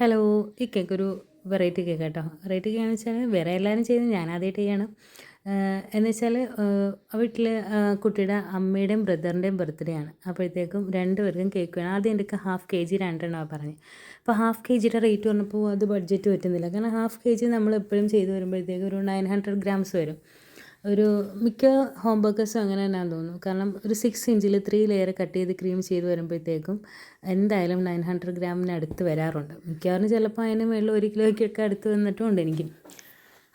Hello. ഈ കേക്കൊരു variety cake കേട്ടോ. Variety കേക്കാണെന്ന് വെച്ചാൽ വേറെ എല്ലാവരും ചെയ്യുന്നത് ഞാൻ ആദ്യമായിട്ട് ചെയ്യാണ്. എന്ന് വെച്ചാൽ വീട്ടിൽ കുട്ടിയുടെ അമ്മയുടെയും ബ്രദറിൻ്റെയും ബർത്ത്ഡേ ആണ്. അപ്പോഴത്തേക്കും രണ്ടുപേർക്കും കേക്ക് വേണം. ആദ്യം എൻ്റെ ഹാഫ് കെ ജി രണ്ടെണ്ണമാണ് പറഞ്ഞത്. അപ്പോൾ ഹാഫ് കെ ജിയുടെ റേറ്റ് പറഞ്ഞപ്പോൾ അത് ബഡ്ജറ്റ് പറ്റുന്നില്ല. കാരണം ഹാഫ് കെ ജി നമ്മൾ എപ്പോഴും ചെയ്ത് വരുമ്പോഴത്തേക്കും ഒരു 900 ഗ്രാംസ് വരും. ഒരു മിക്ക ഹോം ബേക്കേഴ്സും അങ്ങനെ തന്നെയാണെന്ന് തോന്നുന്നു. കാരണം ഒരു 6 ഇഞ്ചിൽ 3 ലെയർ കട്ട് ചെയ്ത് ക്രീം ചെയ്ത് വരുമ്പോഴത്തേക്കും എന്തായാലും 900 ഗ്രാമിനടുത്ത് വരാറുണ്ട്. മിക്കവാറും ചിലപ്പോൾ അതിന് മുകളിൽ 1 കിലോയ്ക്കൊക്കെ അടുത്ത് വന്നിട്ടുമുണ്ട് എനിക്ക്.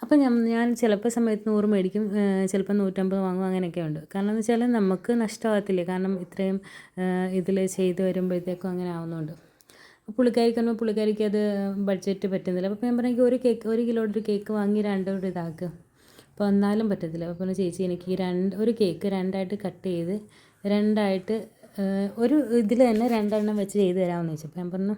അപ്പോൾ ഞാൻ ചിലപ്പോൾ സമയത്ത് 100 മേടിക്കും, ചിലപ്പോൾ 150 വാങ്ങും, അങ്ങനെയൊക്കെ ഉണ്ട്. കാരണം എന്ന് വെച്ചാൽ നമുക്ക് നഷ്ടമാകത്തില്ലേ, കാരണം ഇത്രയും ഇതിൽ ചെയ്ത് വരുമ്പോഴത്തേക്കും അങ്ങനെ ആവുന്നുണ്ട്. പുള്ളിക്കാരിക്ക് അത് ബഡ്ജറ്റ് പറ്റുന്നില്ല. അപ്പോൾ ഞാൻ പറഞ്ഞെങ്കിൽ ഒരു കിലോയുടെ ഒരു കേക്ക് വാങ്ങി രണ്ടോട് ഇതാക്കുക. അപ്പോൾ എന്നാലും പറ്റത്തില്ല. അപ്പോൾ പറഞ്ഞു ചേച്ചി എനിക്ക് ഒരു കേക്ക് രണ്ടായിട്ട് കട്ട് ചെയ്ത് രണ്ടായിട്ട് ഒരു ഇതിൽ തന്നെ രണ്ടെണ്ണം വെച്ച് ചെയ്ത് തരാമെന്ന് ചോദിച്ചു. അപ്പോൾ ഞാൻ പറഞ്ഞു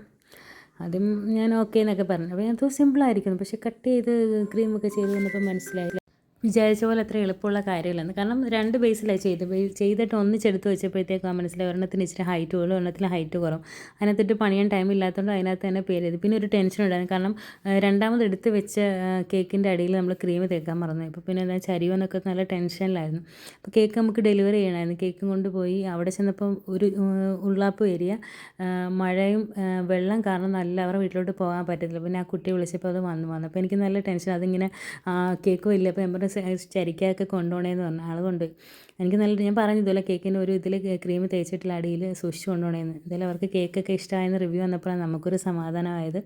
ആദ്യം ഞാൻ ഓക്കെ എന്നൊക്കെ പറഞ്ഞു. അപ്പോൾ ഞാൻ സിമ്പിളായിരിക്കുന്നു, പക്ഷേ കട്ട് ചെയ്ത് ക്രീമൊക്കെ ചെയ്ത് വന്നപ്പോൾ മനസ്സിലായില്ല വിചാരിച്ച പോലെ അത്ര എളുപ്പമുള്ള കാര്യമില്ലെന്ന്. കാരണം 2 ബേസിലാണ് ചെയ്തിട്ട് ഒന്നിച്ചെടുത്ത് വെച്ചപ്പോഴത്തേക്കും മനസ്സിലായി ഒരെണ്ണത്തിന് ഇച്ചിരി ഹൈറ്റ് കൂടുതലും ഒരെണ്ണത്തിന് ഹൈറ്റ് കുറവും. അതിനകത്തിട്ട് പണിയാൻ ടൈം ഇല്ലാത്തതുകൊണ്ട് അതിനകത്ത് തന്നെ പേര് ചെയ്തു. പിന്നെ ഒരു ടെൻഷൻ ഉണ്ടായിരുന്നു, കാരണം രണ്ടാമത് എടുത്ത് വെച്ച കേക്കിൻ്റെ അടിയിൽ നമ്മൾ ക്രീം തേക്കാൻ മറന്നു. അപ്പോൾ പിന്നെ എന്താ ചരിവെന്നൊക്കെ നല്ല ടെൻഷനിലായിരുന്നു. അപ്പോൾ കേക്ക് നമുക്ക് ഡെലിവറി ചെയ്യണമായിരുന്നു. കേക്കും കൊണ്ടുപോയി അവിടെ ചെന്നപ്പം ഒരു ഉള്ളാപ്പ് ഏരിയ മഴയും വെള്ളം കാരണം നല്ല അവരുടെ വീട്ടിലോട്ട് പോകാൻ പറ്റത്തില്ല. പിന്നെ ആ കുട്ടി വിളിച്ചപ്പോൾ അത് വന്നപ്പോൾ എനിക്ക് നല്ല ടെൻഷൻ. അതിങ്ങനെ കേക്ക് വലിയ അപ്പോൾ ഞാൻ പറഞ്ഞു ചരിക്കൊക്കെ കൊണ്ടുപോകണേന്ന് പറഞ്ഞു. ആൾ കൊണ്ടുപോയി. എനിക്ക് ഞാൻ പറഞ്ഞു ഇതുപോലെ കേക്കിൻ്റെ ഒരു ഇതിൽ ക്രീം തേച്ചിട്ടുള്ള അടിയിൽ സൂക്ഷിച്ച് കൊണ്ടുപോകണേന്ന്. എന്തായാലും അവർക്ക് കേക്കൊക്കെ ഇഷ്ടമായെന്ന് റിവ്യൂ വന്നപ്പോഴാണ് നമുക്കൊരു സമാധാനമായത്.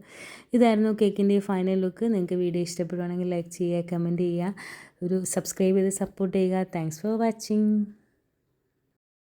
ഇതായിരുന്നു കേക്കിൻ്റെ ഈ ഫൈനൽ ലുക്ക്. നിങ്ങൾക്ക് വീഡിയോ ഇഷ്ടപ്പെടുവാണെങ്കിൽ ലൈക്ക് ചെയ്യുക, കമൻറ്റ് ചെയ്യുക, ഒരു സബ്സ്ക്രൈബ് ചെയ്ത് സപ്പോർട്ട് ചെയ്യുക. Thanks for watching.